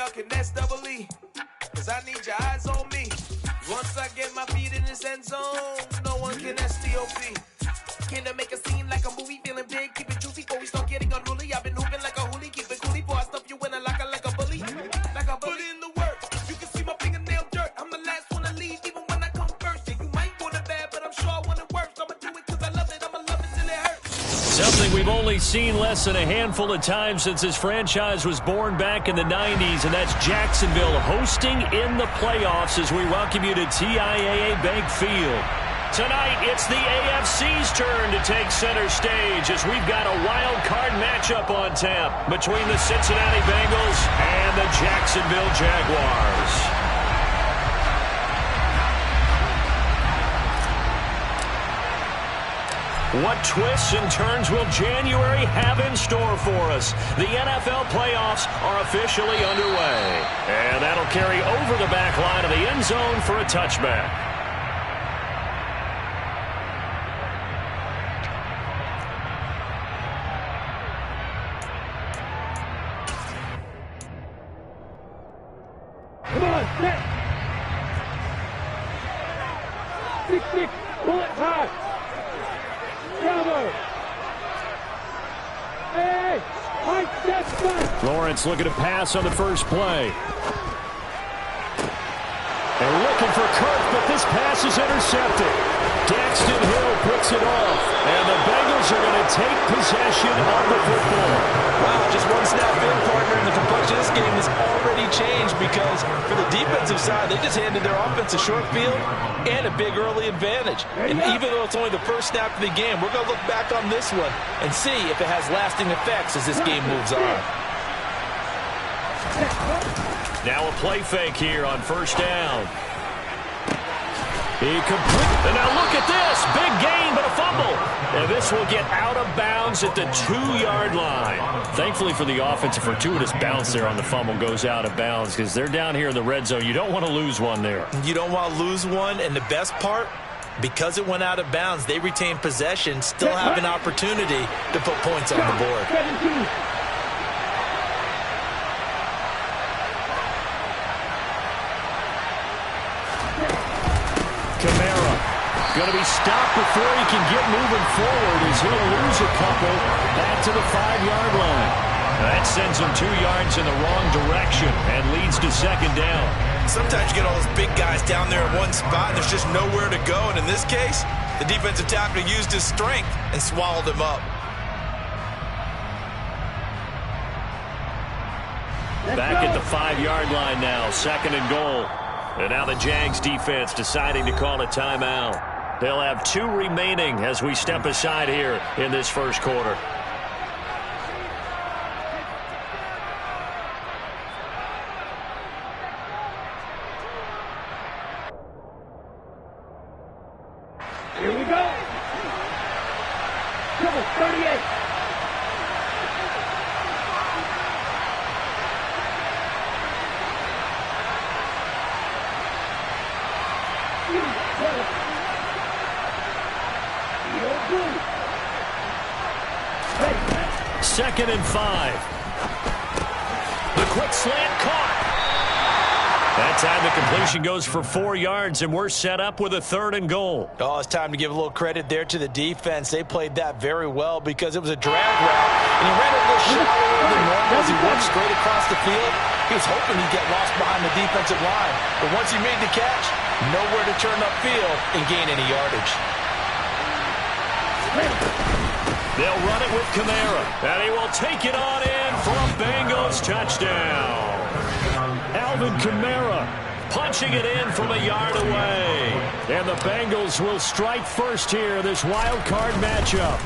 York and that's double E. Cause I need your eyes on me. Once I get my feet in this end zone, no one can STOP. Can I make a scene like a movie? Feeling big, keep it juicy before we start getting unruly. I've been hooping like a hoolie, keep it coolie before I stuff you in a locker like a bully. Like a bully. Put in the work, you can see my fingernail dirt. I'm the last one to leave, even when I come first. Yeah, you might want it bad, but I'm sure I want it worse. I'ma do it cause I love it, I'ma love it till it hurts. Something we've only seen less than a handful of times since this franchise was born back in the 90s, and that's Jacksonville hosting in the playoffs as we welcome you to TIAA Bank Field. Tonight, it's the AFC's turn to take center stage as we've got a wild card matchup on tap between the Cincinnati Bengals and the Jacksonville Jaguars. What twists and turns will January have in store for us? The NFL playoffs are officially underway. And that'll carry over the back line of the end zone for a touchback. Come on, set. 6-6, pull it high. Bravo. Hey, high step back. Lawrence looking to pass on the first play. And looking for Kirk, but this pass is intercepted. Daxton Hill picks it off, and the Bengals are going to take possession of the football. Wow, just one snap in, partner, and the complexion of this game has already changed because for the defensive side, they just handed their offense a short field and a big early advantage. And even though it's only the first snap of the game, we're going to look back on this one and see if it has lasting effects as this game moves on. Now a play fake here on first down. And now look at this. Big gain, but a fumble. And this will get out of bounds at the 2-yard line. Thankfully for the offense, a fortuitous bounce there on the fumble goes out of bounds because they're down here in the red zone. You don't want to lose one there. You don't want to lose one, and the best part, because it went out of bounds, they retain possession, still have an opportunity to put points on the board. 17. Kamara going to be stopped before he can get moving forward as he'll lose a couple back to the 5-yard line. That sends him 2 yards in the wrong direction and leads to second down. Sometimes you get all those big guys down there in one spot and there's just nowhere to go. And in this case, the defensive tackle used his strength and swallowed him up. Back at the 5-yard line now, second and goal. And now the Jags defense deciding to call a timeout. They'll have 2 remaining as we step aside here in this first quarter. Here we go. Double 38. Second and 5. The quick slant caught. That time the completion goes for 4 yards, and we're set up with a 3rd and goal. Oh, it's time to give a little credit there to the defense. They played that very well because it was a drag route, and he ran a little shallower than normal as he walked straight across the field. He was hoping he'd get lost behind the defensive line, but once he made the catch, nowhere to turn upfield and gain any yardage. They'll run it with Kamara, and he will take it on in for a Bengals touchdown. Alvin Kamara punching it in from a yard away. And the Bengals will strike first here, this wild card matchup.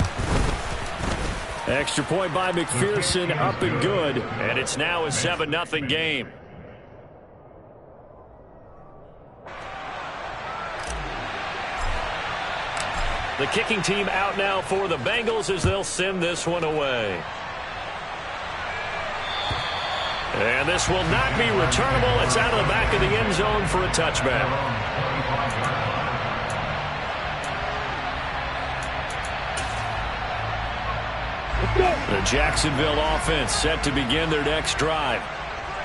Extra point by McPherson, up and good. And it's now a 7-0 game. The kicking team out now for the Bengals as they'll send this one away. And this will not be returnable. It's out of the back of the end zone for a touchback. The Jacksonville offense set to begin their next drive.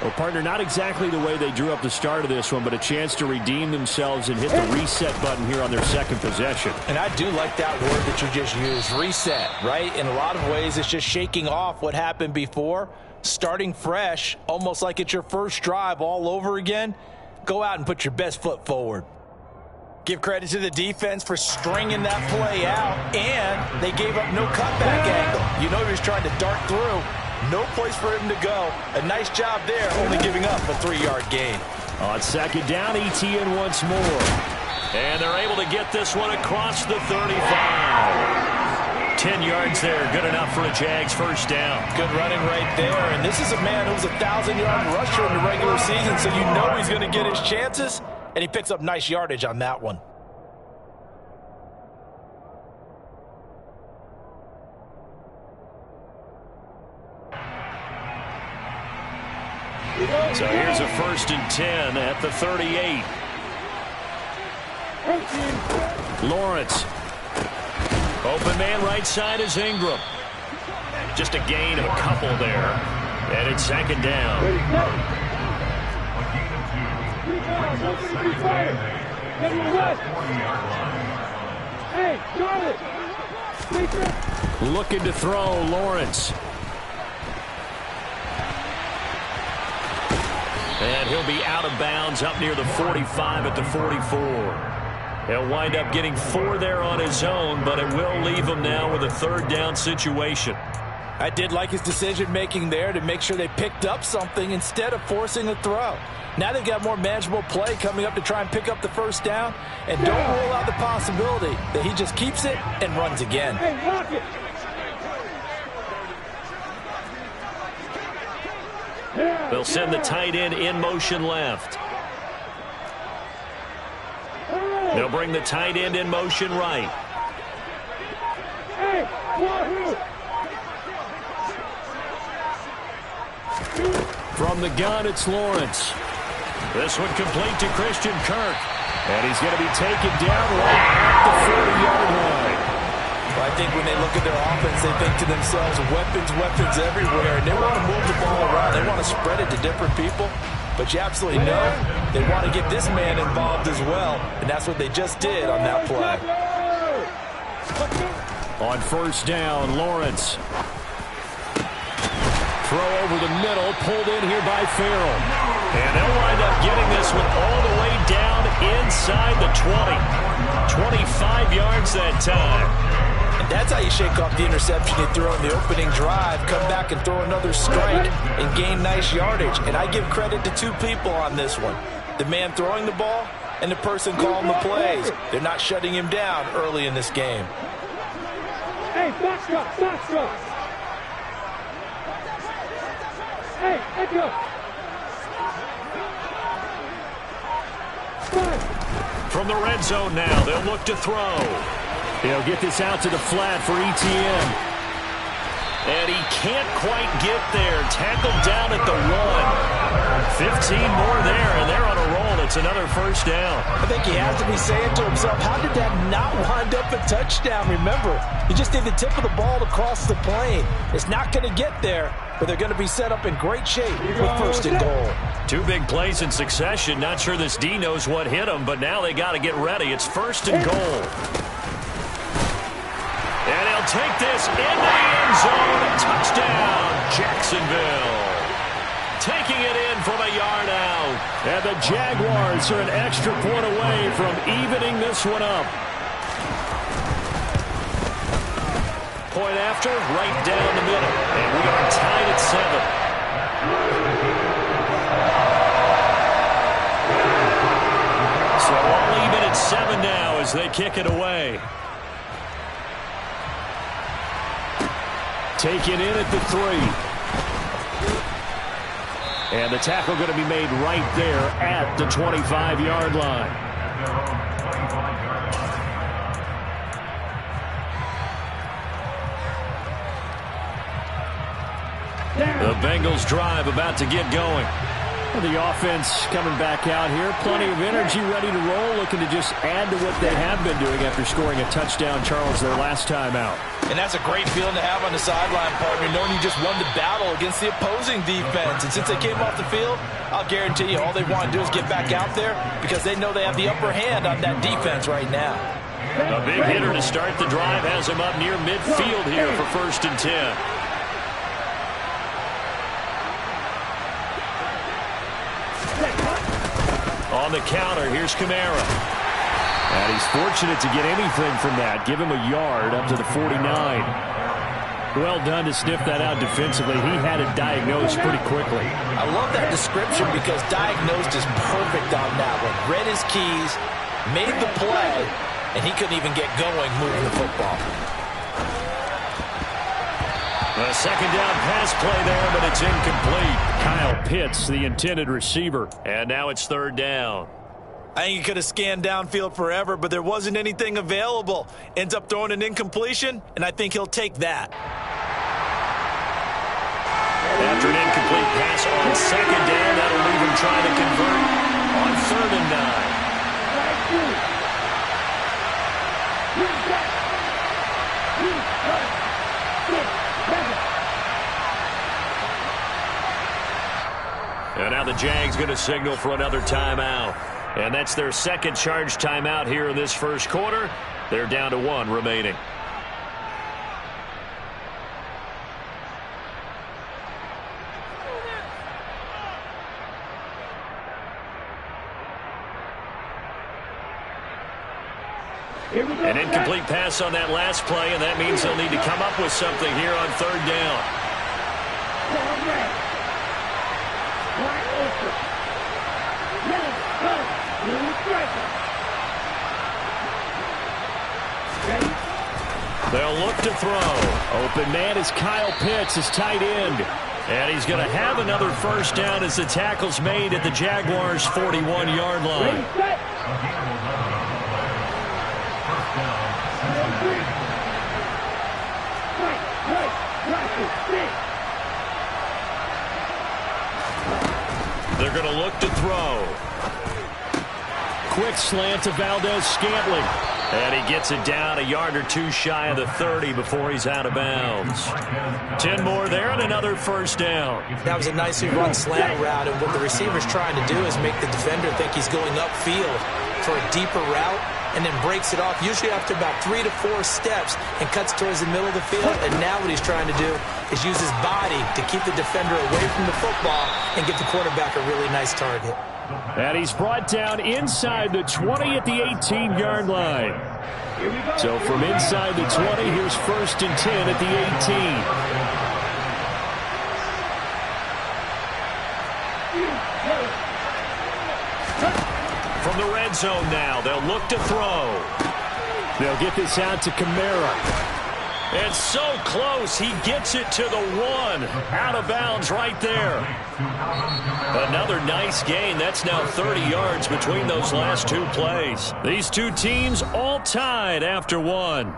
Well, partner, not exactly the way they drew up the start of this one, but a chance to redeem themselves and hit the reset button here on their second possession. And I do like that word that you just used, reset, right? In a lot of ways, it's just shaking off what happened before, starting fresh, almost like it's your first drive all over again. Go out and put your best foot forward. Give credit to the defense for stringing that play out, and they gave up no cutback angle. You know he was trying to dart through. No place for him to go. A nice job there, only giving up a 3-yard gain. On second down, ETN once more. And they're able to get this one across the 35. 10 yards there, good enough for a Jags first down. Good running right there. And this is a man who was a 1,000-yard rusher in the regular season, so you know he's going to get his chances. And he picks up nice yardage on that one. So here's a 1st and 10 at the 38. Lawrence. Open man right side is Ingram. Just a gain of a couple there. And it's second down. Hey, Charlie! Looking to throw, Lawrence. And he'll be out of bounds up near the 45 at the 44. He'll wind up getting 4 there on his own, but it will leave him now with a 3rd down situation. I did like his decision-making there to make sure they picked up something instead of forcing a throw. Now they've got more manageable play coming up to try and pick up the first down, and don't rule out the possibility that he just keeps it and runs again. Hey, lock it! They'll send the tight end in motion left. They'll bring the tight end in motion right. Hey, From the gun, it's Lawrence. This one complete to Christian Kirk. And he's going to be taken down right at the 40-yard line. Well, I think when they look at their offense, they think to themselves, weapons, weapons everywhere. And they want to move the ball around. They want to spread it to different people. But you absolutely know they want to get this man involved as well. And that's what they just did on that play. On first down, Lawrence. Throw over the middle, pulled in here by Farrell. And they'll wind up getting this one all the way down inside the 20. 25 yards that time. And that's how you shake off the interception you throw in the opening drive, come back and throw another strike and gain nice yardage. And I give credit to 2 people on this one. The man throwing the ball and the person calling the plays. They're not shutting him down early in this game. Hey, box drop, box drop! Hey, Echo! From the red zone now, they'll look to throw. He'll get this out to the flat for ETN. And he can't quite get there. Tackled down at the 1. 15 more there, and they're on a roll. It's another first down. I think he has to be saying to himself, how did that not wind up a touchdown? Remember, he just did the tip of the ball to cross the plane. It's not going to get there, but they're going to be set up in great shape with 1st and goal. 2 big plays in succession. Not sure this D knows what hit him, but now they got to get ready. It's 1st and goal. And he'll take this into the end zone. Touchdown, Jacksonville. Taking it in from a yard out. And the Jaguars are an extra point away from evening this one up. Point after, right down the middle. And we are tied at 7. So all even at 7 now as they kick it away. Take it in at the 3. And the tackle going to be made right there at the 25-yard line. The Bengals drive about to get going. The offense coming back out here. Plenty of energy, ready to roll, looking to just add to what they have been doing after scoring a touchdown, Charles, their last time out. And that's a great feeling to have on the sideline, partner, knowing you just won the battle against the opposing defense. And since they came off the field, I'll guarantee you all they want to do is get back out there because they know they have the upper hand on that defense right now. A big hitter to start the drive has him up near midfield here for 1st and 10. On the counter, here's Kamara. And he's fortunate to get anything from that. Give him a yard up to the 49. Well done to sniff that out defensively. He had it diagnosed pretty quickly. I love that description because diagnosed is perfect on that one. Read his keys, made the play, and he couldn't even get going moving the football. A second down pass play there, but it's incomplete. Kyle Pitts, the intended receiver. And now it's 3rd down. I think he could have scanned downfield forever, but there wasn't anything available. Ends up throwing an incompletion, and I think he'll take that. After an incomplete pass on 2nd down, that'll leave him trying to convert on 3rd and 9. And now the Jags going to signal for another timeout. And that's their second charge timeout here in this first quarter. They're down to 1 remaining. An incomplete pass on that last play, and that means they'll need to come up with something here on 3rd down. They'll look to throw. Open man is Kyle Pitts, his tight end. And he's going to have another 1st down as the tackle's made at the Jaguars' 41-yard line. They're going to look to throw. Quick slant to Valdez-Scantling. And he gets it down a yard or 2 shy of the 30 before he's out of bounds. 10 more there and another 1st down. That was a nicely run slant route, and what the receiver's trying to do is make the defender think he's going upfield for a deeper route and then breaks it off, usually after about 3 to 4 steps, and cuts towards the middle of the field. And now what he's trying to do is use his body to keep the defender away from the football and give the quarterback a really nice target. And he's brought down inside the 20 at the 18-yard line. So from inside the 20, here's 1st and 10 at the 18. From the red zone now, they'll look to throw. They'll get this out to Kamara. And so close, he gets it to the 1. Out of bounds right there. Another nice gain. That's now 30 yards between those last 2 plays. These 2 teams all tied after 1.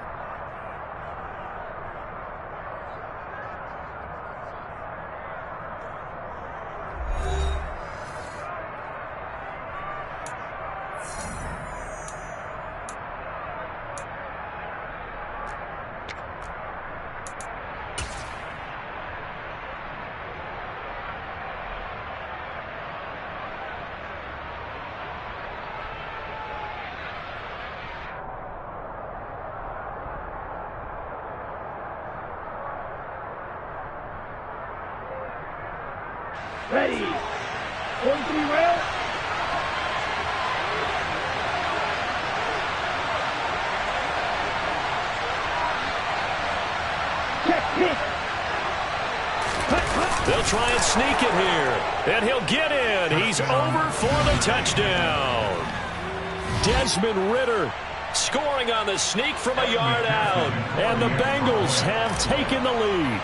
Ready. 43 rail. Check pitch. They'll try and sneak it here. And he'll get in. He's over for the touchdown. Desmond Ridder scoring on the sneak from a yard out. And the Bengals have taken the lead.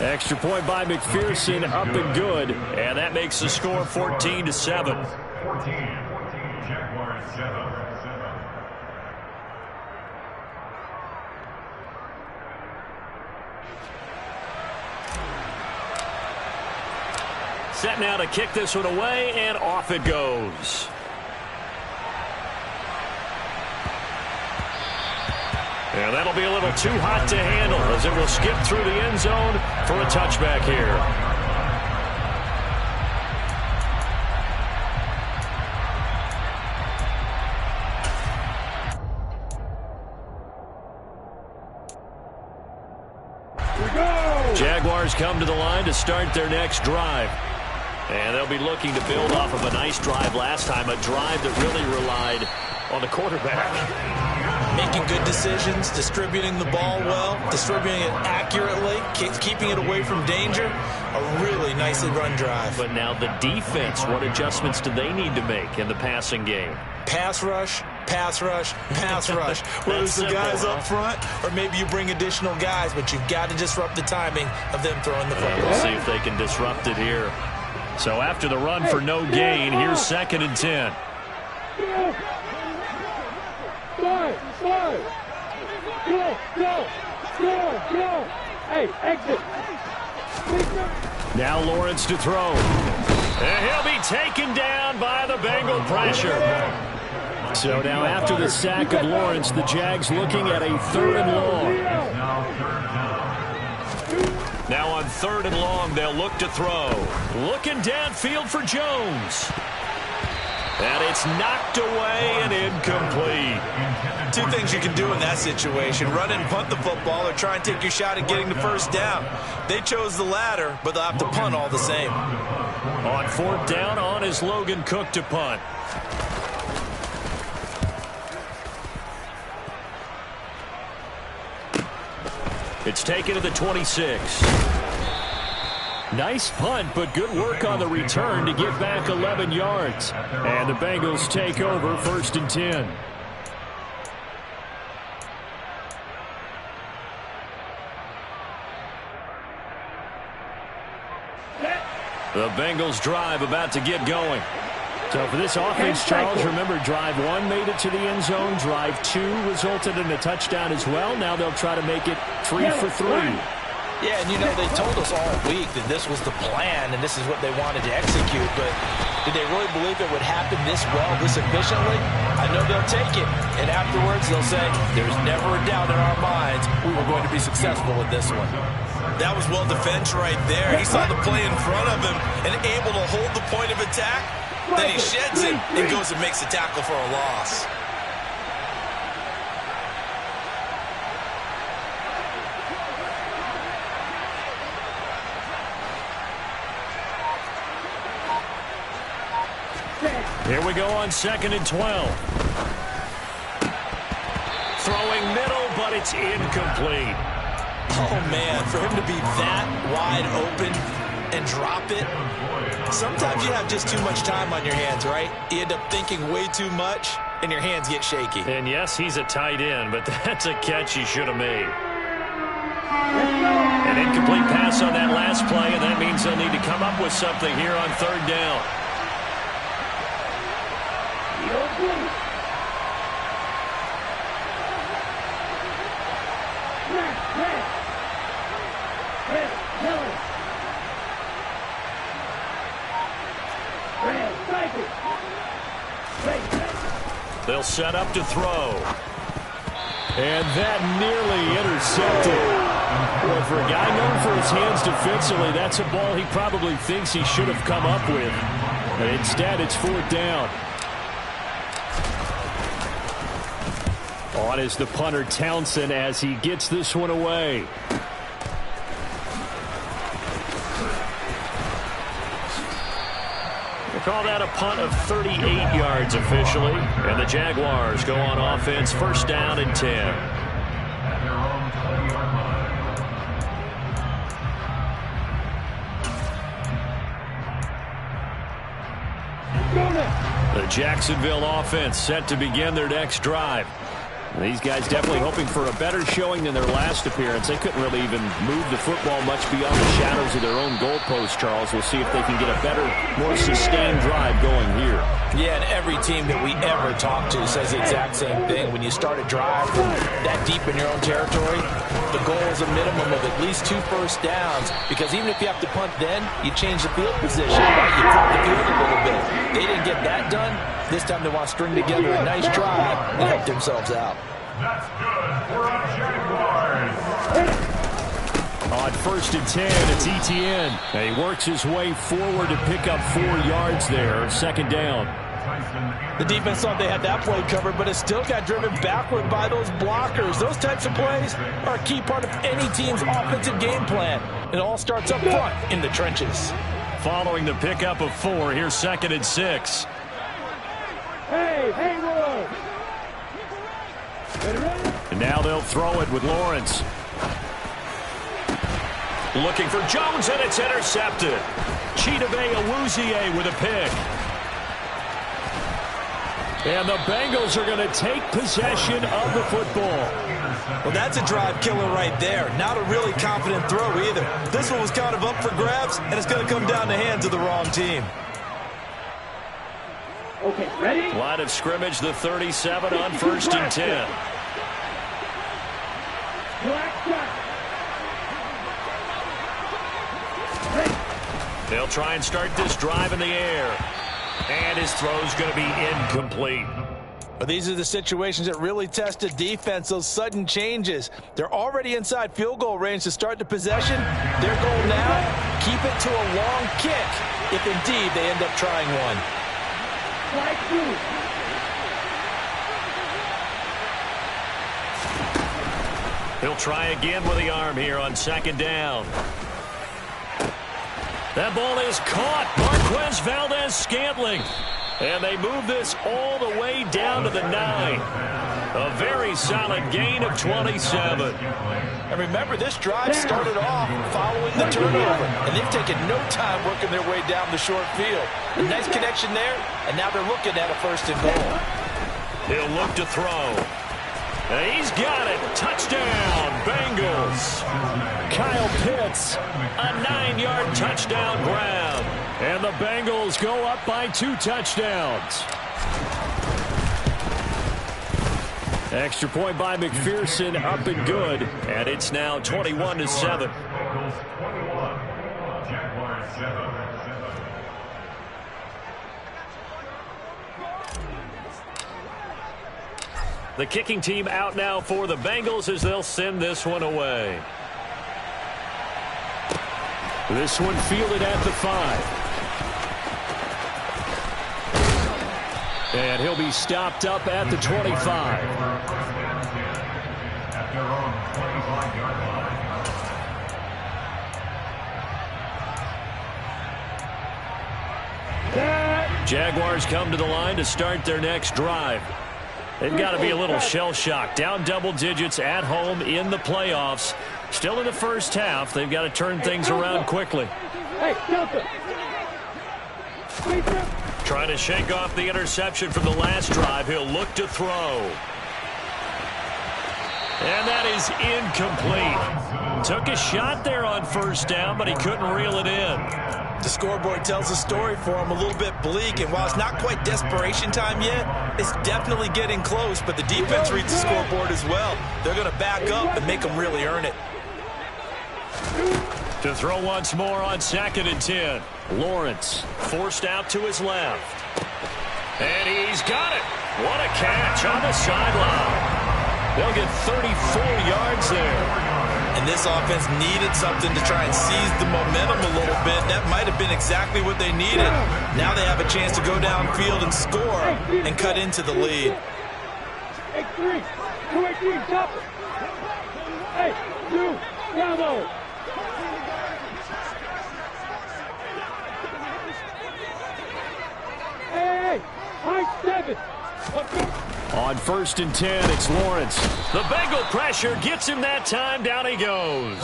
Extra point by McPherson, up and good. And that makes the score 14-7. 14, Jaguars 7. Set now to kick this one away, and off it goes. And that'll be a little too hot to handle as it will skip through the end zone for a touchback here. Jaguars come to the line to start their next drive. And they'll be looking to build off of a nice drive last time, a drive that really relied on the quarterback. Making good decisions, distributing the ball well, distributing it accurately, keeping it away from danger. A really nicely run drive. But now the defense, what adjustments do they need to make in the passing game? Pass rush, pass rush, pass rush. Whether it's the guys up front or maybe you bring additional guys, but you've got to disrupt the timing of them throwing the football. We'll see if they can disrupt it here. So after the run for no gain, here's 2nd and 10. Go. Hey, exit. Now Lawrence to throw. And he'll be taken down by the Bengal pressure. So now after the sack of Lawrence, the Jags looking at a 3rd and long. Now on 3rd and long, they'll look to throw. Looking downfield for Jones. And it's knocked away and incomplete. Two things you can do in that situation. Run and punt the football or try and take your shot at getting the first down. They chose the latter, but they'll have to punt all the same. On 4th down, on is Logan Cook to punt. It's taken to the 26. Nice punt, but good work on the return to get back 11 yards. And the Bengals take over 1st and 10. The Bengals drive about to get going. So for this offense, Charles, remember drive 1 made it to the end zone. Drive 2 resulted in a touchdown as well. Now they'll try to make it 3 for 3. Yeah, and you know, they told us all week that this was the plan and this is what they wanted to execute, but did they really believe it would happen this well, this efficiently? I know they'll take it, and afterwards they'll say, there's never a doubt in our minds we were going to be successful with this one. That was well defense right there. He saw the play in front of him and able to hold the point of attack. Then he sheds it and goes and makes a tackle for a loss. Here we go on 2nd and 12. Throwing middle, but it's incomplete. Oh, man, for him to be that wide open and drop it. Sometimes you have just too much time on your hands, right? You end up thinking way too much, and your hands get shaky. And yes, he's a tight end, but that's a catch he should have made. An incomplete pass on that last play, and that means they'll need to come up with something here on 3rd down. They'll set up to throw. And that nearly intercepted. Well, for a guy known for his hands defensively, that's a ball he probably thinks he should have come up with. But instead, it's 4th down. On is the punter Townsend as he gets this one away. We'll call that a punt of 38 yards officially. And the Jaguars go on offense, 1st down and 10. The Jacksonville offense set to begin their next drive. These guys definitely hoping for a better showing than their last appearance. They couldn't really even move the football much beyond the shadows of their own goalpost, Charles. We'll see if they can get a better, more sustained drive going here. Yeah, and every team that we ever talk to says the exact same thing. When you start a drive from that deep in your own territory, the goal is a minimum of at least 2 first downs, because even if you have to punt then, you change the field position, right? You flip the field a little bit. They didn't get that done. This time they want to string together a nice drive and help themselves out. That's good for our Jaguars. On 1st and 10, it's ETN. And he works his way forward to pick up 4 yards there. 2nd down. The defense thought they had that play covered, but it still got driven backward by those blockers. Those types of plays are a key part of any team's offensive game plan. It all starts up front in the trenches. Following the pickup of 4, here's 2nd and 6. Hey, Haywood! And now they'll throw it with Lawrence. Looking for Jones, and it's intercepted. Chidobe Awuzie with a pick. And the Bengals are going to take possession of the football. Well, that's a drive killer right there. Not a really confident throw either. This one was kind of up for grabs, and it's going to come down the hands of the wrong team. Okay, ready? Line of scrimmage, the 37 on 1st and 10. They'll try and start this drive in the air. And his throw's going to be incomplete. But these are the situations that really test a defense, those sudden changes. They're already inside field goal range to start the possession. Their goal now, keep it to a long kick, if indeed they end up trying one. He'll try again with the arm here on 2nd down. That ball is caught. Marquez Valdez-Scantling. And they move this all the way down to the 9. A very solid gain of 27. And remember, this drive started off following the turnover, and they've taken no time working their way down the short field. A nice connection there, and now they're looking at a 1st and goal. He'll look to throw. And he's got it. Touchdown, Bengals. Kyle Pitts, a 9-yard touchdown grab. And the Bengals go up by 2 touchdowns. Extra point by McPherson, up and good. And it's now 21-7. The kicking team out now for the Bengals as they'll send this one away. This one fielded at the 5. And he'll be stopped up at the 25. Jaguars come to the line to start their next drive. They've got to be a little shell-shocked. Down double digits at home in the playoffs. Still in the first half. They've got to turn things around quickly. Hey, Delta. Trying to shake off the interception from the last drive. He'll look to throw. And that is incomplete. Took a shot there on 1st down, but he couldn't reel it in. The scoreboard tells a story for him, a little bit bleak, and while it's not quite desperation time yet, it's definitely getting close, but the defense reads the scoreboard as well. They're going to back up and make them really earn it. To throw once more on 2nd and 10. Lawrence forced out to his left. And he's got it. What a catch on the sideline. They'll get 34 yards there. And this offense needed something to try and seize the momentum a little bit. That might have been exactly what they needed. Now they have a chance to go downfield and score and cut into the lead. 8-3, 2-18, top it. Hey, 2, Bravo. Hey, high 7. On 1st and 10, it's Lawrence. The Bengal pressure gets him that time. Down he goes.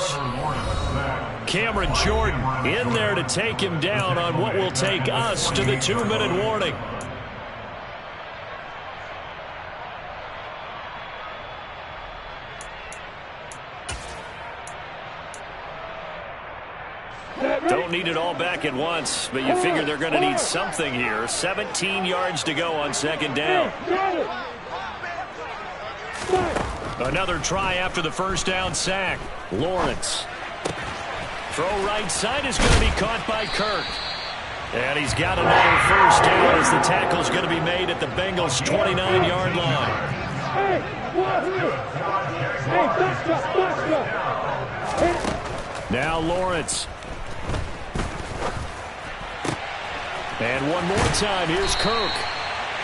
Cameron Jordan in there to take him down on what will take us to the 2-minute warning. Don't need it all back at once, but you figure they're going to need something here. 17 yards to go on second down. Another try after the first down sack. Lawrence. Throw right side is going to be caught by Kirk. And he's got another first down as the tackle's going to be made at the Bengals' 29-yard line. Now Lawrence. And one more time, here's Kirk.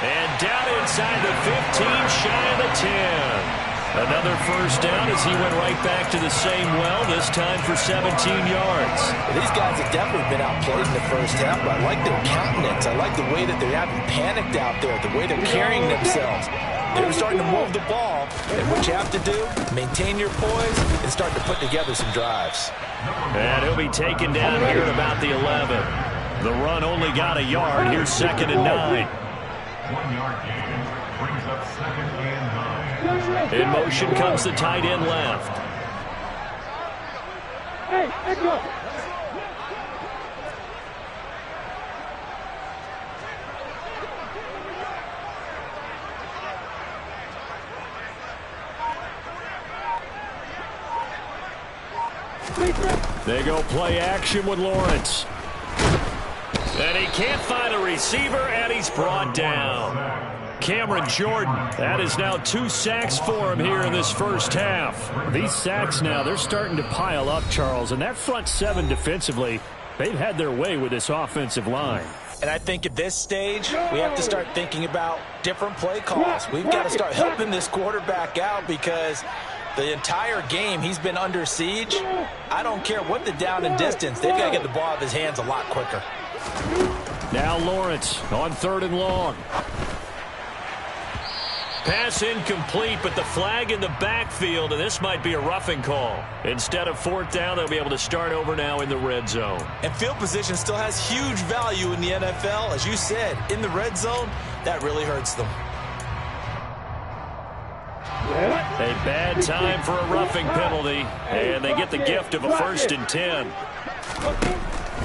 And down inside the 15, shy of the 10. Another first down as he went right back to the same well, this time for 17 yards. Well, these guys have definitely been outplayed in the first half, but I like their countenance. I like the way that they haven't panicked out there, the way they're carrying themselves. They're starting to move the ball, and what you have to do, maintain your poise and start to put together some drives. And he'll be taken down here at about the 11. The run only got a yard. Here's 2nd and 9. 1 yard gain brings up 2nd and 9. In motion comes the tight end left. Hey, Echo! They go play action with Lawrence. And he can't find a receiver, and he's brought down. Cameron Jordan, that is now 2 sacks for him here in this first half. These sacks now, they're starting to pile up, Charles, and that front 7 defensively, they've had their way with this offensive line. And I think at this stage, we have to start thinking about different play calls. We've got to start helping this quarterback out because the entire game he's been under siege. I don't care what the down and distance. They've got to get the ball out of his hands a lot quicker. Now Lawrence on 3rd and long. Pass incomplete, but the flag in the backfield, and this might be a roughing call. Instead of 4th down, they'll be able to start over now in the red zone. And field position still has huge value in the NFL. As you said, in the red zone, that really hurts them. A bad time for a roughing penalty, and they get the gift of a 1st and 10.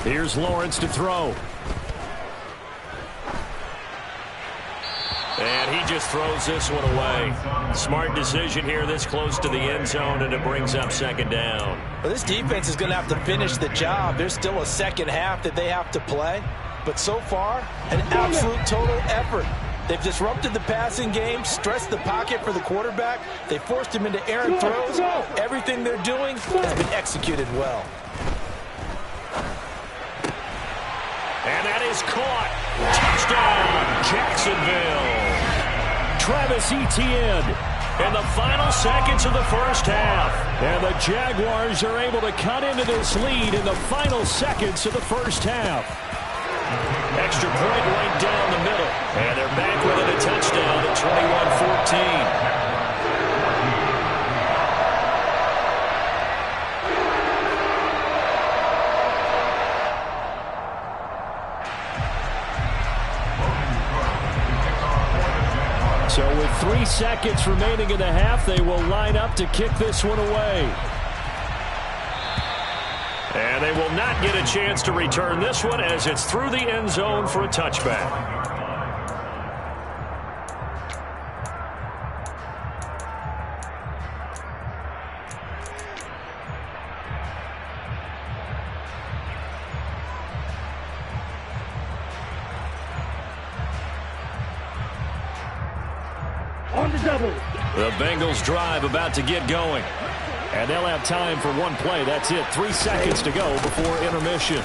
Here's Lawrence to throw. And he just throws this one away. Smart decision here this close to the end zone, and it brings up 2nd down. Well, this defense is going to have to finish the job. There's still a second half that they have to play. But so far, an absolute total effort. They've disrupted the passing game, stressed the pocket for the quarterback. They forced him into errant throws. Everything they're doing has been executed well. And that is caught. Touchdown, Jacksonville. Travis Etienne in the final seconds of the first half. And the Jaguars are able to cut into this lead in the final seconds of the first half. Extra point right down the middle. And they're back within a touchdown at 21-14. So with 3 seconds remaining in the half, they will line up to kick this one away. And they will not get a chance to return this one as it's through the end zone for a touchback. On the double. The Bengals drive about to get going. And they'll have time for one play. That's it. 3 seconds to go before intermission.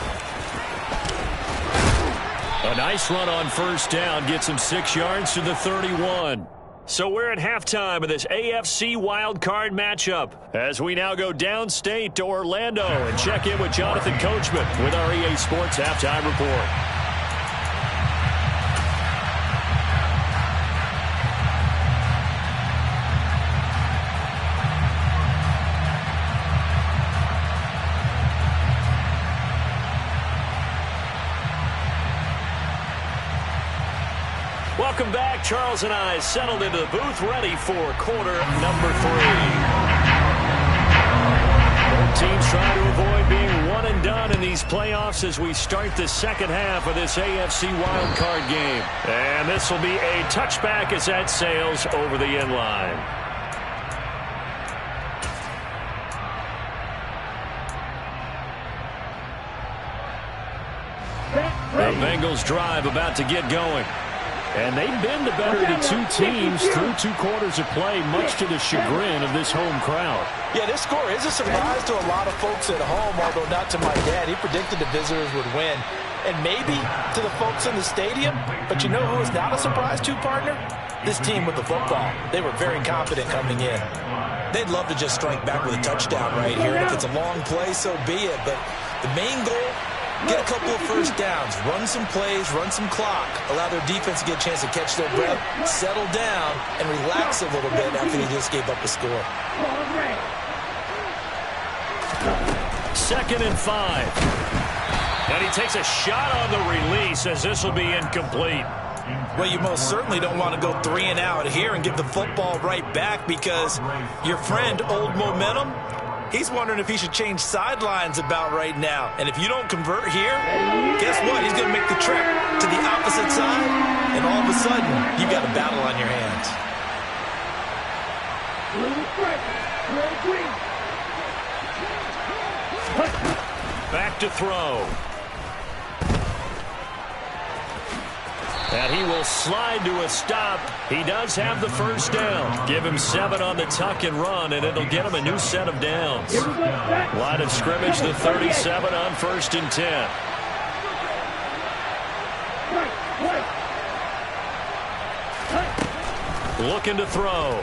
A nice run on first down. Gets him 6 yards to the 31. So we're at halftime of this AFC wildcard matchup as we now go downstate to Orlando and check in with Jonathan Coachman with our EA Sports Halftime Report. Welcome back. Charles and I settled into the booth, ready for quarter number 3. Both teams trying to avoid being one and done in these playoffs as we start the second half of this AFC wildcard game. And this will be a touchback as that sails over the end line. The Bengals drive about to get going. And they've been the better of the two teams through 2 quarters of play, much to the chagrin of this home crowd. Yeah, this score is a surprise to a lot of folks at home, although not to my dad. He predicted the visitors would win. And maybe to the folks in the stadium. But you know who is not a surprise to, partner? This team with the football. They were very confident coming in. They'd love to just strike back with a touchdown right here. And if it's a long play, so be it. But the main goal, get a couple of first downs, run some plays, run some clock, allow their defense to get a chance to catch their breath, settle down, and relax a little bit after they just gave up a score. 2nd and 5. And he takes a shot on the release as this will be incomplete. Well, you most certainly don't want to go 3 and out here and give the football right back because your friend, Old Momentum, he's wondering if he should change sidelines about right now. And if you don't convert here, guess what? He's going to make the trek to the opposite side, and all of a sudden, you've got a battle on your hands. Back to throw. And he will slide to a stop. He does have the first down. Give him 7 on the tuck and run, and it'll get him a new set of downs. Line of scrimmage, the 37 on 1st and 10. Looking to throw.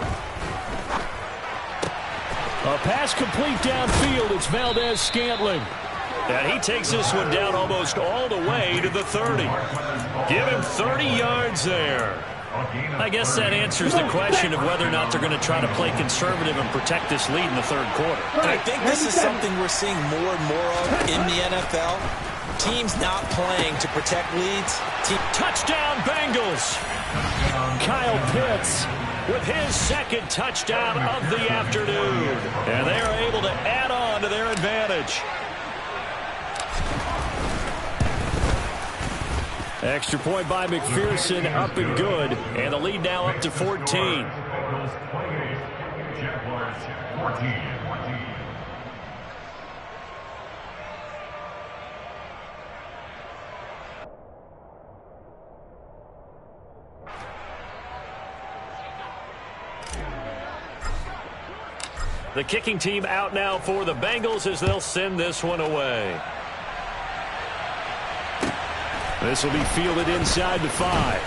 A pass complete downfield. It's Valdez-Scantling. And he takes this one down almost all the way to the 30. Give him 30 yards there. I guess that answers the question of whether or not they're going to try to play conservative and protect this lead in the 3rd quarter. And I think this is something we're seeing more and more of in the NFL. Teams not playing to protect leads. Touchdown, Bengals. Kyle Pitts with his 2nd touchdown of the afternoon. And they are able to add on to their advantage. Extra point by McPherson, up and good. And the lead now up to 14. The kicking team out now for the Bengals as they'll send this one away. This will be fielded inside the 5.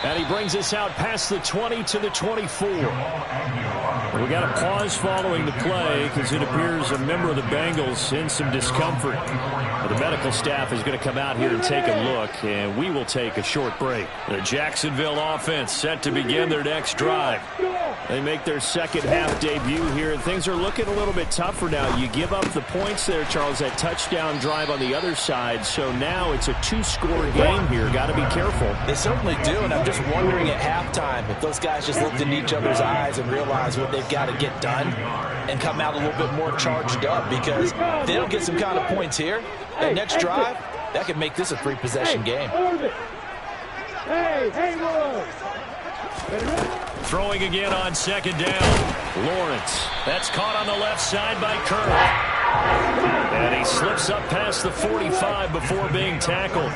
And he brings us out past the 20 to the 24. We got a pause following the play because it appears a member of the Bengals in some discomfort. The medical staff is going to come out here and take a look, and we will take a short break. The Jacksonville offense set to begin their next drive. They make their 2nd half debut here, and things are looking a little bit tougher now. You give up the points there, Charles, that touchdown drive on the other side, so now it's a 2-score game here. Got to be careful. They certainly do, and I'm just wondering at halftime if those guys just looked into each other's eyes and realized what they've got to get done and come out a little bit more charged up, because if they don't get some kind of points here, that next drive, that could make this a 3-possession game. Throwing again on 2nd down. Lawrence. That's caught on the left side by Kirk. And he slips up past the 45 before being tackled.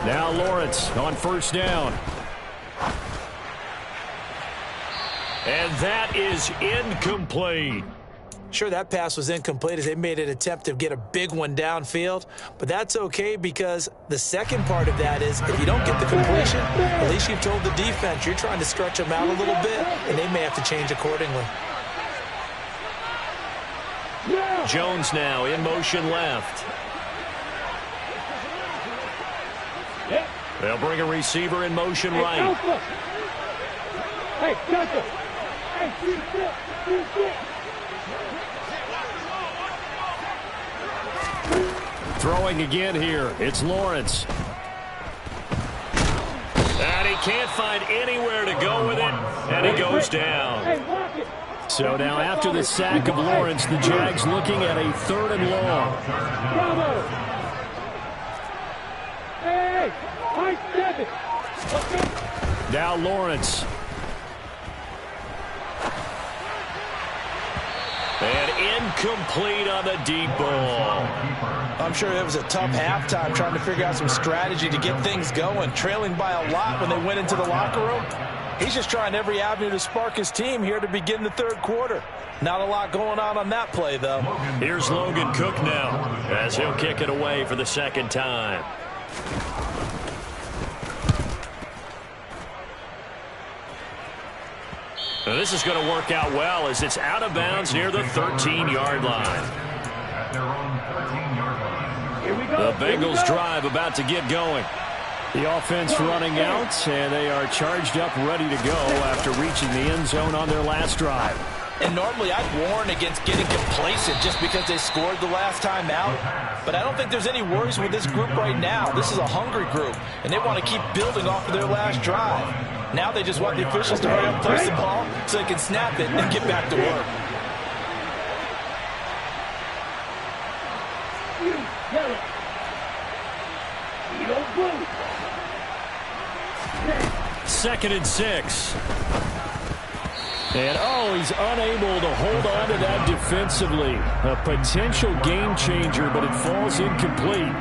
Now Lawrence on 1st down. And that is incomplete. Sure, that pass was incomplete as they made an attempt to get a big one downfield, but that's okay because the second part of that is if you don't get the completion, at least you've told the defense you're trying to stretch them out a little bit, and they may have to change accordingly. Jones now in motion left. They'll bring a receiver in motion right. Hey, Johnson. Hey, Throwing again here. It's Lawrence. And he can't find anywhere to go with it, and he goes down. So now after the sack of Lawrence, the Jags looking at a 3rd and long. Bravo! Hey, high 7. Now Lawrence. And incomplete on the deep ball. I'm sure it was a tough halftime trying to figure out some strategy to get things going, trailing by a lot when they went into the locker room. He's just trying every avenue to spark his team here to begin the 3rd quarter. Not a lot going on that play, though. Here's Logan Cook now as he'll kick it away for the 2nd time. Now this is going to work out well as it's out of bounds near the 13-yard line. At their own 13-yard line. The Bengals drive about to get going. The offense running out, and they are charged up, ready to go after reaching the end zone on their last drive. And normally I'd warn against getting complacent just because they scored the last time out. But I don't think there's any worries with this group right now. This is a hungry group, and they want to keep building off of their last drive. Now they just want the officials to hurry up and place the ball so they can snap it and get back to work. 2nd and 6. And, he's unable to hold on to that defensively. A potential game changer, but it falls incomplete.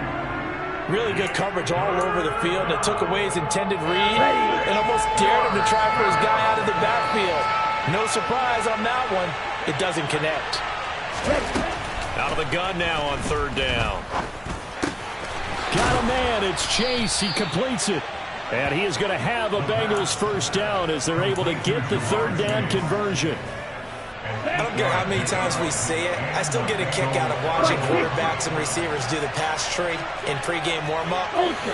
Really good coverage all over the field. It took away his intended read and almost dared him to try for his guy out of the backfield. No surprise on that one. It doesn't connect. Out of the gun now on 3rd down. Got a man. It's Chase. He completes it. And he is going to have a Bengals 1st down as they're able to get the 3rd down conversion. I don't care how many times we see it. I still get a kick out of watching quarterbacks and receivers do the pass tree in pregame warm-up.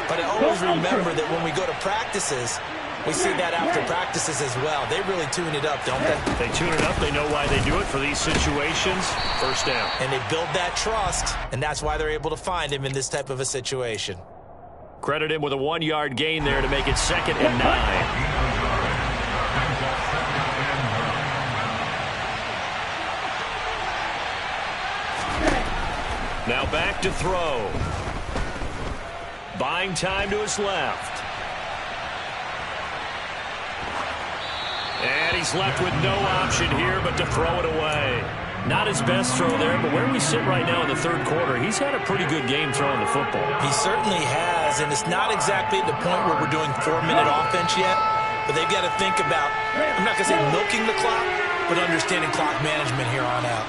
But I always remember that when we go to practices, we see that after practices as well. They really tune it up, don't they? They tune it up. They know why they do it for these situations. 1st down. And they build that trust, and that's why they're able to find him in this type of a situation. Credit him with a 1-yard gain there to make it 2nd and 9. Now back to throw. Buying time to his left. And he's left with no option here but to throw it away. Not his best throw there, but where we sit right now in the 3rd quarter, he's had a pretty good game throwing the football. He certainly has, and it's not exactly at the point where we're doing 4-minute offense yet, but they've got to think about, I'm not going to say milking the clock, but understanding clock management here on out.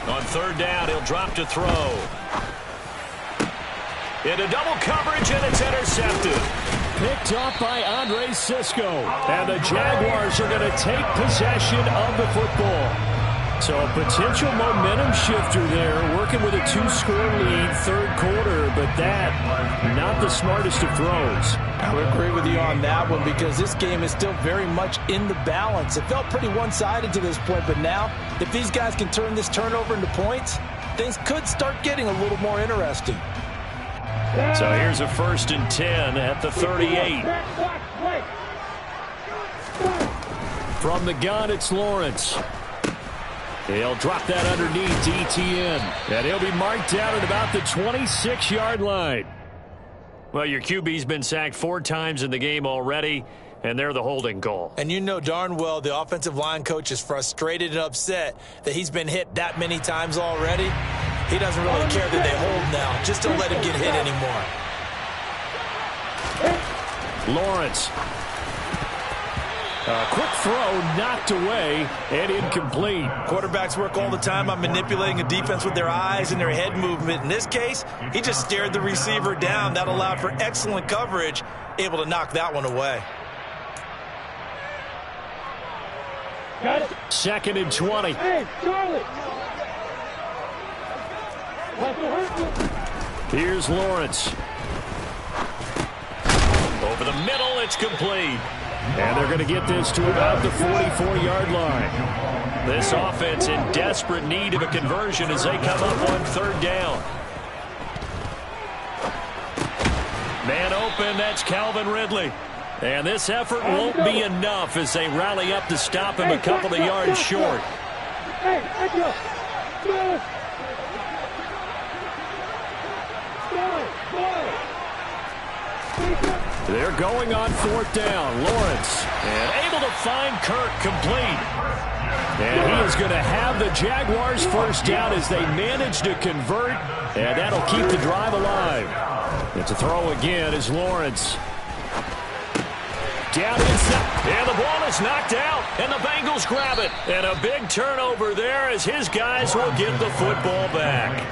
On 3rd down, he'll drop to throw. Into double coverage, and it's intercepted. Picked off by Andre Sisco. And the Jaguars are going to take possession of the football. So a potential momentum shifter there, working with a 2-score lead, 3rd quarter, but that, not the smartest of throws. I would agree with you on that one because this game is still very much in the balance. It felt pretty one-sided to this point, but now, if these guys can turn this turnover into points, things could start getting a little more interesting. So here's a 1st and 10 at the 38. From the gun, it's Lawrence. He'll drop that underneath to ETN. And he'll be marked down at about the 26-yard line. Well, your QB's been sacked 4 times in the game already, and they're the holding call. And you know darn well the offensive line coach is frustrated and upset that he's been hit that many times already. He doesn't really care that they hold now. Just don't let him get hit anymore. Lawrence. A quick throw knocked away and incomplete. Quarterbacks work all the time on manipulating a defense with their eyes and their head movement. In this case, he just stared the receiver down. That allowed for excellent coverage, able to knock that one away. Got it. 2nd and 20. Hey, Charlie. Here's Lawrence. Over the middle, it's complete. And they're going to get this to about the 44-yard line. This offense in desperate need of a conversion as they come up on 3rd down. Man open, that's Calvin Ridley. And this effort won't be enough as they rally up to stop him a couple of yards short. Hey, Edgar! They're going on 4th down. Lawrence, and able to find Kirk complete. And he is going to have the Jaguars first down as they manage to convert, and that'll keep the drive alive. And to throw again is Lawrence. Down inside, and the ball is knocked out, and the Bengals grab it. And a big turnover there as his guys will get the football back.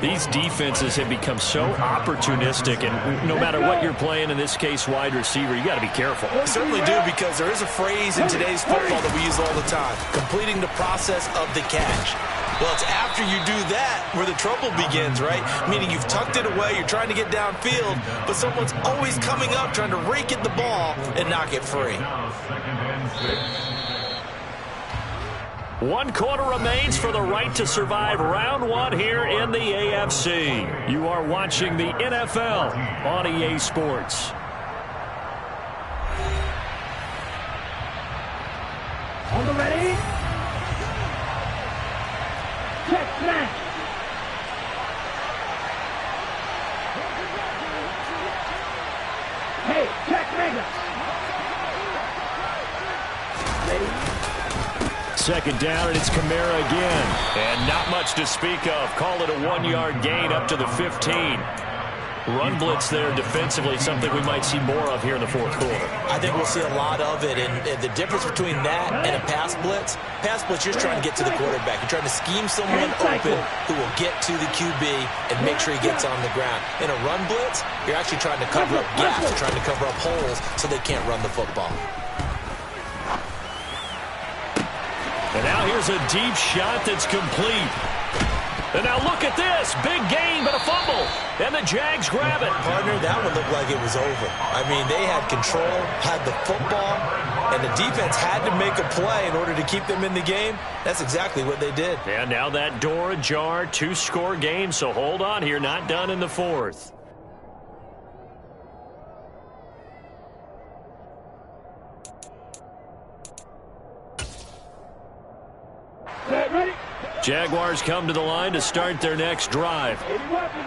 These defenses have become so opportunistic, and no matter what you're playing, in this case wide receiver, you got to be careful. You certainly do, because there is a phrase in today's football that we use all the time: completing the process of the catch. Well, it's after you do that where the trouble begins, right? Meaning you've tucked it away, you're trying to get downfield, but someone's always coming up trying to rake at the ball and knock it free. 1 quarter remains for the right to survive round 1 here in the AFC. You are watching the NFL on EA Sports. On the ready? Check smash! Hey, check mega! Ready? 2nd down, and it's Kamara again. And not much to speak of. Call it a 1-yard gain up to the 15. Run blitz there defensively, something we might see more of here in the 4th quarter. I think we'll see a lot of it, and the difference between that and a pass blitz, you're just trying to get to the quarterback. You're trying to scheme someone open who will get to the QB and make sure he gets on the ground. In a run blitz, you're actually trying to cover up gaps, you're trying to cover up holes so they can't run the football. And now here's a deep shot that's complete. And now look at this. Big gain, but a fumble. And the Jags grab it. Partner, that one looked like it was over. I mean, they had control, had the football, and the defense had to make a play in order to keep them in the game. That's exactly what they did. And now that door ajar, 2-score game, so hold on here. Not done in the 4th. Jaguars come to the line to start their next drive.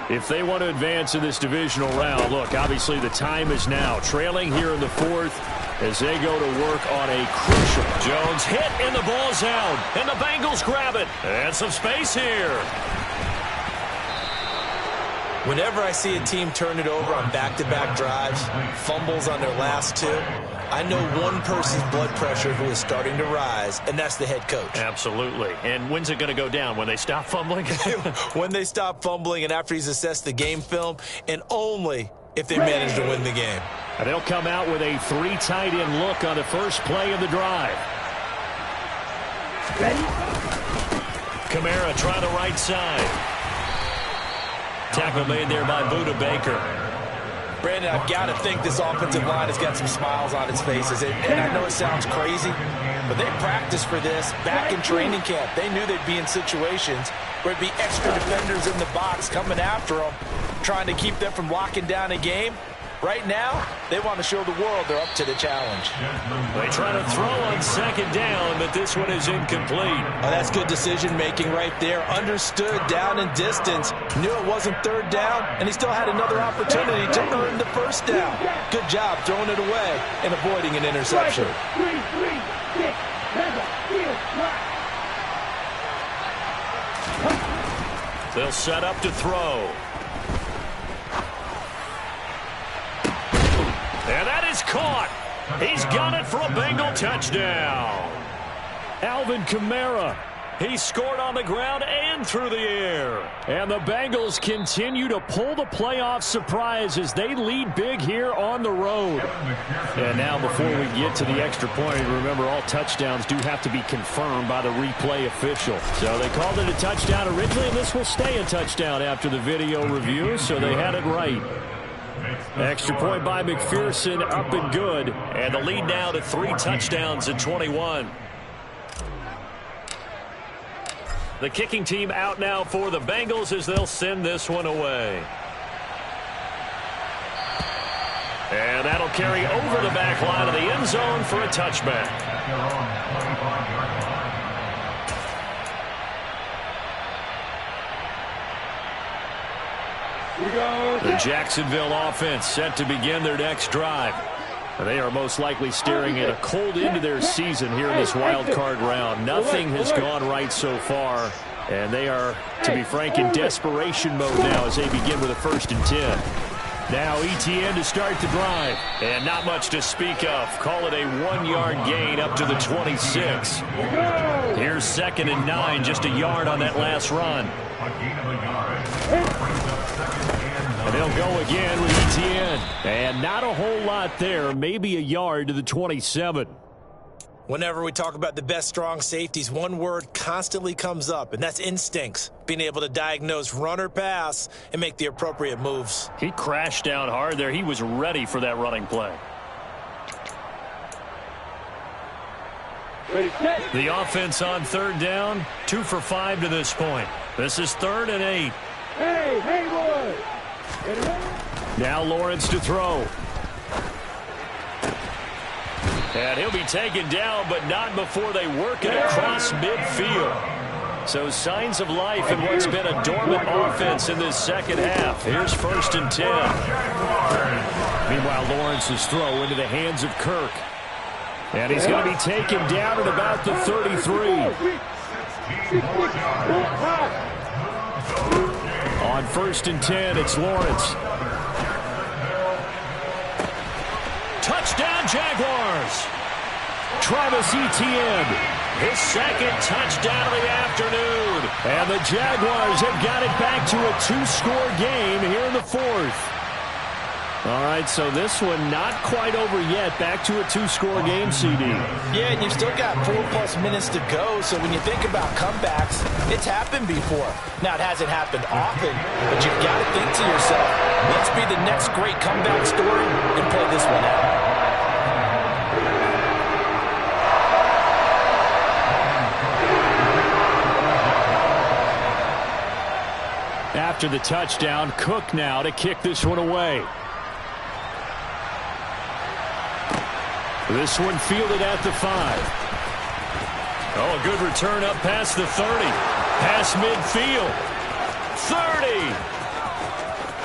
If they want to advance in this divisional round, look, obviously the time is now. Trailing here in the 4th as they go to work on a crucial. Jones hit, and the ball's out. And the Bengals grab it. And some space here. Whenever I see a team turn it over on back-to-back drives, fumbles on their last 2, I know one person's blood pressure who is starting to rise, and that's the head coach. Absolutely. And when's it going to go down? When they stop fumbling? When they stop fumbling and after he's assessed the game film, and only if they manage to win the game. And they'll come out with a 3 tight end look on the first play of the drive. Ready? Kamara try the right side. Tackle made there by Buda Baker. Brandon, I've got to think this offensive line has got some smiles on its faces. And I know it sounds crazy, but they practiced for this back in training camp. They knew they'd be in situations where it'd be extra defenders in the box coming after them, trying to keep them from locking down a game. Right now, they want to show the world they're up to the challenge. They try to throw on 2nd down, but this one is incomplete. Oh, that's good decision-making right there. Understood down and distance. Knew it wasn't 3rd down, and he still had another opportunity to earn the 1st down. Good job throwing it away and avoiding an interception. 3, 6, They'll set up to throw. And that is caught. He's got it for a Bengal touchdown. Alvin Kamara. He scored on the ground and through the air. And the Bengals continue to pull the playoff surprise as they lead big here on the road. And now before we get to the extra point, remember all touchdowns do have to be confirmed by the replay official. So they called it a touchdown originally, and this will stay a touchdown after the video review, so they had it right. Extra point by McPherson, up and good. And the lead now to 3 touchdowns at 21. The kicking team out now for the Bengals as they'll send this one away. And that'll carry over the back line of the end zone for a touchback. The Jacksonville offense set to begin their next drive. They are most likely staring at a cold end to their season here in this wild card round. Nothing has gone right so far, and they are, to be frank, in desperation mode now as they begin with a 1st and 10. Now ETN to start the drive, and not much to speak of. Call it a 1-yard gain up to the 26. Here's 2nd and 9, just a yard on that last run. And they'll go again with ETN. And not a whole lot there, maybe a yard to the 27. Whenever we talk about the best strong safeties, one word constantly comes up, and that's instincts. Being able to diagnose run or pass and make the appropriate moves. He crashed down hard there. He was ready for that running play. The offense on 3rd down, 2 for 5 to this point. This is 3rd and 8. Hey, boy! Now Lawrence to throw. And he'll be taken down, but not before they work it across midfield. So signs of life in what's been a dormant offense in this second half. Here's 1st and 10. Meanwhile, Lawrence's throw into the hands of Kirk. And he's going to be taken down at about the 33. On 1st and 10, it's Lawrence. Touchdown, Jaguars. Travis Etienne, his 2nd touchdown of the afternoon. And the Jaguars have got it back to a 2-score game here in the 4th. All right, so this one not quite over yet. Back to a 2-score game, CD. Yeah, and you've still got 4+ minutes to go, so when you think about comebacks, it's happened before. Now, it hasn't happened often, but you've got to think to yourself, let's be the next great comeback story and play this one out. After the touchdown, Cook now to kick this one away. This one fielded at the 5. Oh, a good return up past the 30. Past midfield. 30.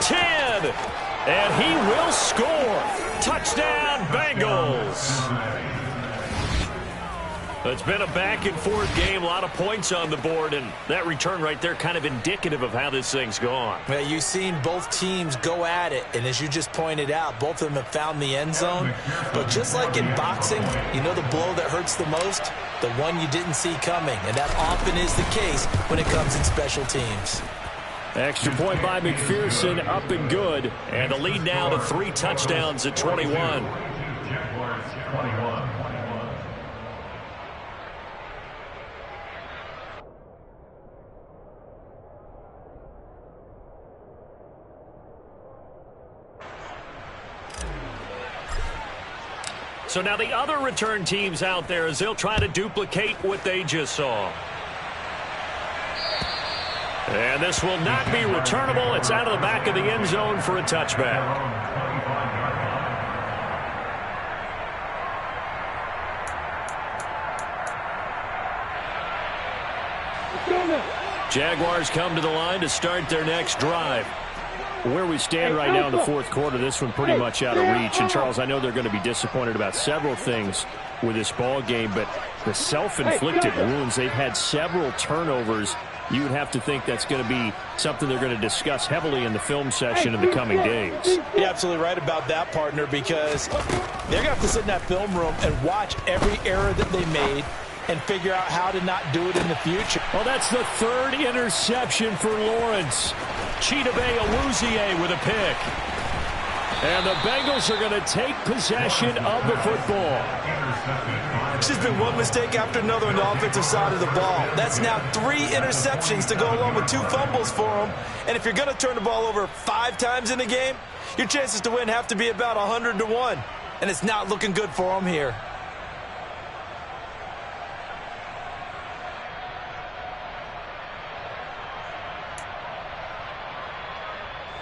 10. And he will score. Touchdown, Bengals. It's been a back-and-forth game, a lot of points on the board, and that return right there kind of indicative of how this thing's gone. Well, you've seen both teams go at it, and as you just pointed out, both of them have found the end zone. But just like in boxing, you know the blow that hurts the most? The one you didn't see coming, and that often is the case when it comes in special teams. Extra point by McPherson, up and good. And the lead now to 3 touchdowns at 21. Jaguars 21. So now the other return teams out there as they'll try to duplicate what they just saw. And this will not be returnable. It's out of the back of the end zone for a touchback. Jaguars come to the line to start their next drive. Where we stand right now in the 4th quarter, this one pretty much out of reach. And, Charles, I know they're going to be disappointed about several things with this ball game, but the self-inflicted wounds, they've had several turnovers. You would have to think that's going to be something they're going to discuss heavily in the film session in the coming days. You're absolutely right about that, partner, because they're going to have to sit in that film room and watch every error that they made and figure out how to not do it in the future. Well, that's the 3rd interception for Lawrence. Chidobe Awuzie with a pick. And the Bengals are going to take possession of the football. It's just been one mistake after another on the offensive side of the ball. That's now 3 interceptions to go along with 2 fumbles for them. And if you're going to turn the ball over 5 times in a game, your chances to win have to be about 100 to 1. And it's not looking good for them here.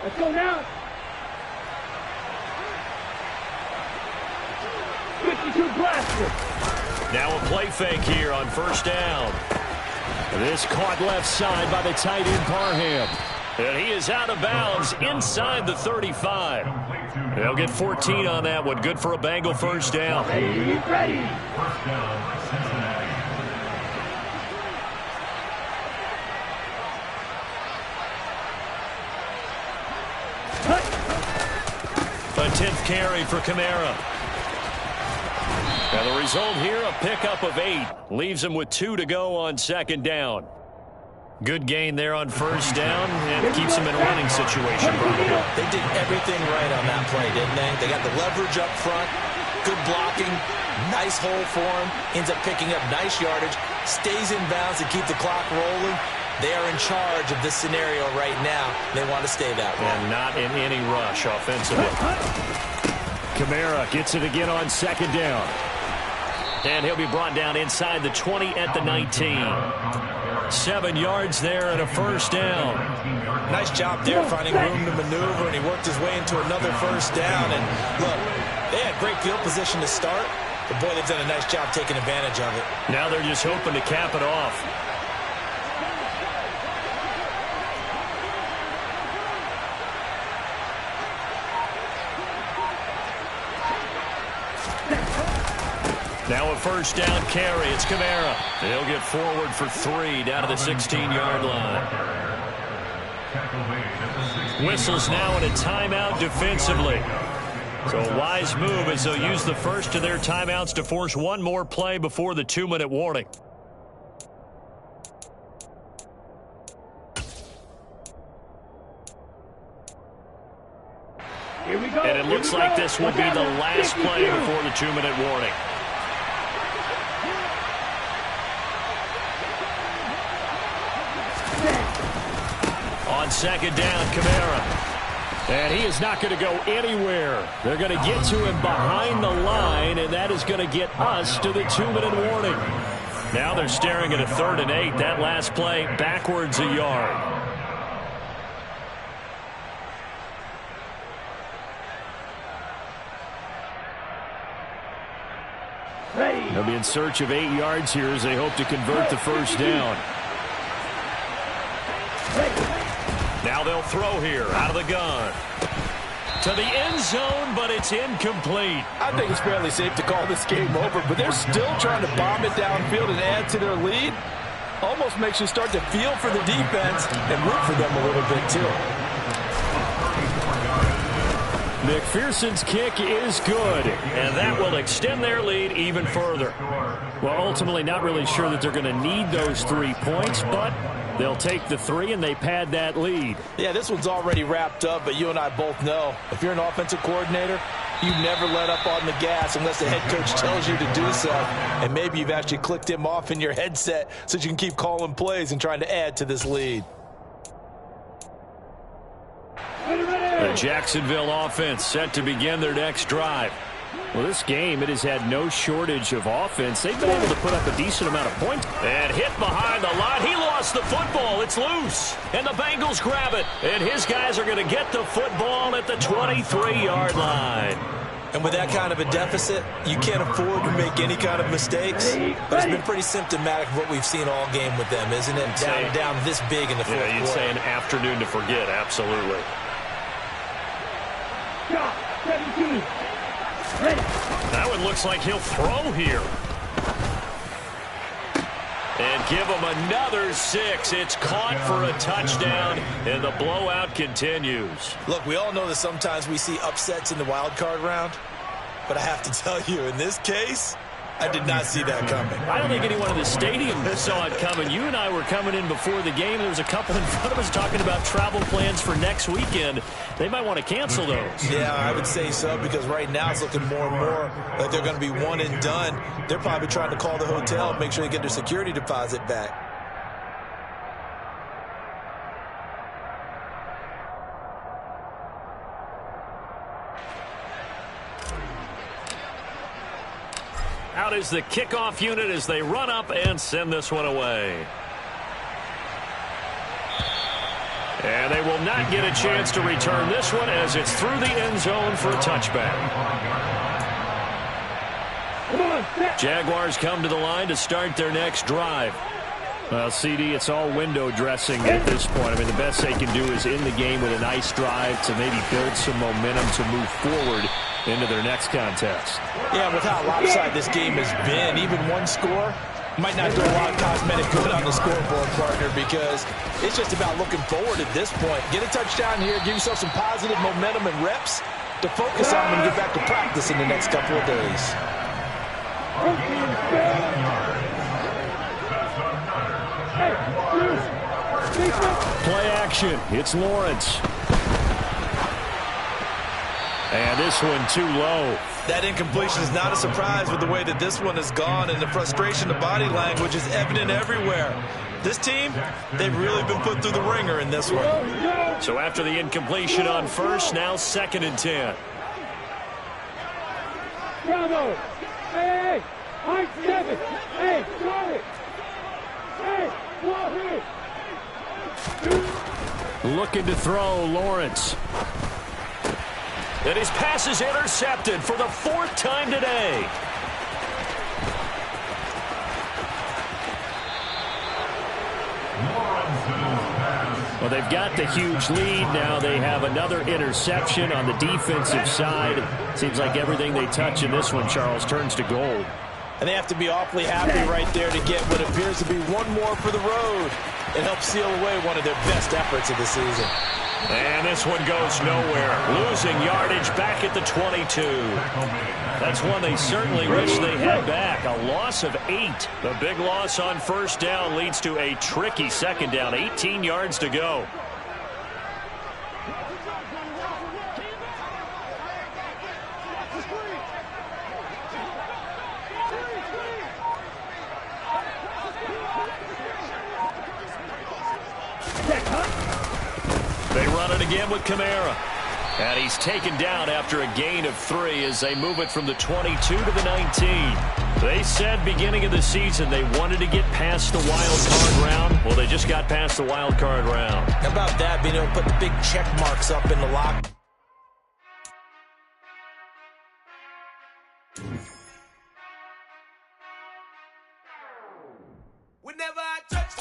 Let's go now. Altitude blaster. Now a play fake here on first down. This caught left side by the tight end Parham. And he is out of bounds inside the 35. They'll get 14 on that one. Good for a Bengal first down. Ready. First down, Cincinnati. A 10th carry for Kamara. And the result here, a pickup of 8. Leaves him with 2 to go on second down. Good gain there on first down and keeps him in a running situation, probably. They did everything right on that play, didn't they? They got the leverage up front, good blocking, nice hole for him, ends up picking up nice yardage, stays in bounds to keep the clock rolling. They are in charge of this scenario right now. They want to stay that way. And not in any rush offensively. Kamara gets it again on second down. And he'll be brought down inside the 20 at the 19. 7 yards there and a first down. Nice job there finding room to maneuver, and he worked his way into another first down. And look, they had great field position to start, but boy, they've done a nice job taking advantage of it. Now they're just hoping to cap it off. Now a first down carry. It's Kamara. He'll get forward for 3 down to the 16-yard line. Whistles now in a timeout defensively. So a wise move as they'll use the first of their timeouts to force one more play before the 2-minute warning. Here we go. And it looks like this will be the last play before the 2-minute warning. On second down, Kamara. And he is not going to go anywhere. They're going to get to him behind the line, and that is going to get us to the 2-minute warning. Now they're staring at a 3rd and 8. That last play backwards a yard. They'll be in search of 8 yards here as they hope to convert the first down. Now they'll throw here out of the gun. To the end zone, but it's incomplete. I think it's fairly safe to call this game over, but they're still trying to bomb it downfield and add to their lead. Almost makes you start to feel for the defense and root for them a little bit, too. McPherson's kick is good, and that will extend their lead even further. Well, ultimately, not really sure that they're going to need those 3 points, but they'll take the 3 and they pad that lead. Yeah, this one's already wrapped up, but you and I both know if you're an offensive coordinator, you never let up on the gas unless the head coach tells you to do so. And maybe you've actually clicked him off in your headset so you can keep calling plays and trying to add to this lead. The Jacksonville offense set to begin their next drive. Well, this game, it has had no shortage of offense. They've been able to put up a decent amount of points. And hit behind the line. He lost the football. It's loose. And the Bengals grab it. And his guys are going to get the football at the 23-yard line. And with that kind of a deficit, you can't afford to make any kind of mistakes. But it's been pretty symptomatic of what we've seen all game with them, isn't it? Down this big in the fourth quarter. You'd say an afternoon to forget. Absolutely. 17. That one looks like he'll throw here. And give him another 6. It's caught for a touchdown, and the blowout continues. Look, we all know that sometimes we see upsets in the wild card round, but I have to tell you, in this case, I did not see that coming. I don't think anyone in the stadium saw it coming. You and I were coming in before the game. There was a couple in front of us talking about travel plans for next weekend. They might want to cancel those. Yeah, I would say so, because right now it's looking more and more like they're going to be one and done. They're probably trying to call the hotel and make sure they get their security deposit back. Out is the kickoff unit as they run up and send this one away. And they will not get a chance to return this one as it's through the end zone for a touchback. Come on, set. Jaguars come to the line to start their next drive. Well, CD, it's all window dressing at this point. I mean, the best they can do is in the game with a nice drive to maybe build some momentum to move forward into their next contest. Yeah, with how lopsided this game has been, even one score might not do a lot of cosmetic good on the scoreboard, partner, because it's just about looking forward at this point. Get a touchdown here, give yourself some positive momentum and reps to focus on when you get back to practice in the next couple of days. Play action. It's Lawrence. And this one too low. That incompletion is not a surprise with the way that this one has gone, and the frustration of body language is evident everywhere. This team, they've really been put through the ringer in this one. So after the incompletion on first, now 2nd and 10. Bravo. Hey, I'm 7. Hey, got it. Hey, blow it. Looking to throw, Lawrence. And his pass is intercepted for the 4th time today. Well, they've got the huge lead. Now they have another interception on the defensive side. Seems like everything they touch in this one, Charles, turns to gold. And they have to be awfully happy right there to get what appears to be one more for the road and help seal away one of their best efforts of the season. And this one goes nowhere. Losing yardage back at the 22. That's one they certainly wish they had back. A loss of 8. The big loss on first down leads to a tricky second down. 18 yards to go. They run it again with Kamara. And he's taken down after a gain of 3 as they move it from the 22 to the 19. They said beginning of the season they wanted to get past the wild card round. Well, they just got past the wild card round. How about that, being able to put the big check marks up in the lock? Whenever I touch